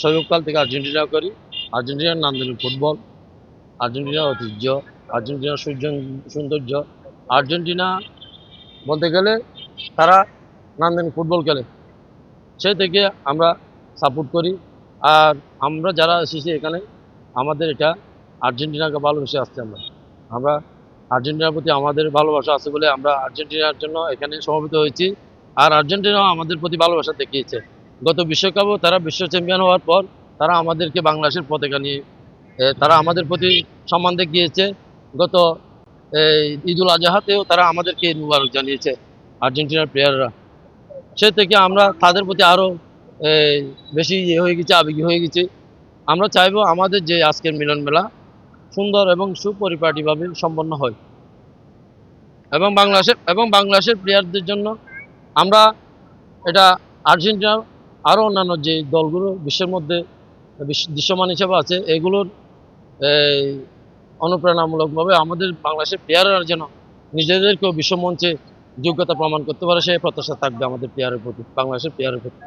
শৈশবকাল থেকে আর্জেন্টিনা করি। আর্জেন্টিনার নান্দনিক ফুটবল, আর্জেন্টিনার ঐতিহ্য, আর্জেন্টিনার সৌন্দর্য। আর্জেন্টিনা বলতে গেলে তারা নান্দনিক ফুটবল খেলে, সে থেকে আমরা সাপোর্ট করি। আর আমরা যারা এসেছি এখানে আমাদের এটা আর্জেন্টিনাকে ভালোবেসে আসছে। আমরা আর্জেন্টিনার প্রতি আমাদের ভালোবাসা আছে বলে আমরা আর্জেন্টিনার জন্য এখানে সমবেত হয়েছি। আর আর্জেন্টিনাও আমাদের প্রতি ভালোবাসা দেখিয়েছে। গত বিশ্বকাপও তারা বিশ্ব চ্যাম্পিয়ন হওয়ার পর তারা আমাদেরকে বাংলাদেশের পতাকা নিয়ে তারা আমাদের প্রতি সম্মান দেখিয়েছে। গত ঈদুল আজহাতেও তারা আমাদেরকে মুবারক জানিয়েছে আর্জেন্টিনার প্লেয়াররা। সে থেকে আমরা তাদের প্রতি আরও বেশি হয়ে গেছে, আবেগী হয়ে গেছি। আমরা চাইবো আমাদের যে আজকের মিলন মেলা সুন্দর এবং সুপরিপাটিভাবে সম্পন্ন হয় এবং বাংলাদেশের প্লেয়ারদের জন্য আমরা এটা আর্জেন্টিনার আরও অন্যান্য যে দলগুলো বিশ্বের মধ্যে দৃশ্যমান হিসেবে আছে এগুলোর অনুপ্রেরণামূলকভাবে আমাদের বাংলাদেশের প্লেয়াররা যেন নিজেদেরকেও বিশ্বমঞ্চে যোগ্যতা প্রমাণ করতে পারে সেই প্রত্যাশা থাকবে আমাদের প্লেয়ারের প্রতি, বাংলাদেশের প্লেয়ারের প্রতি।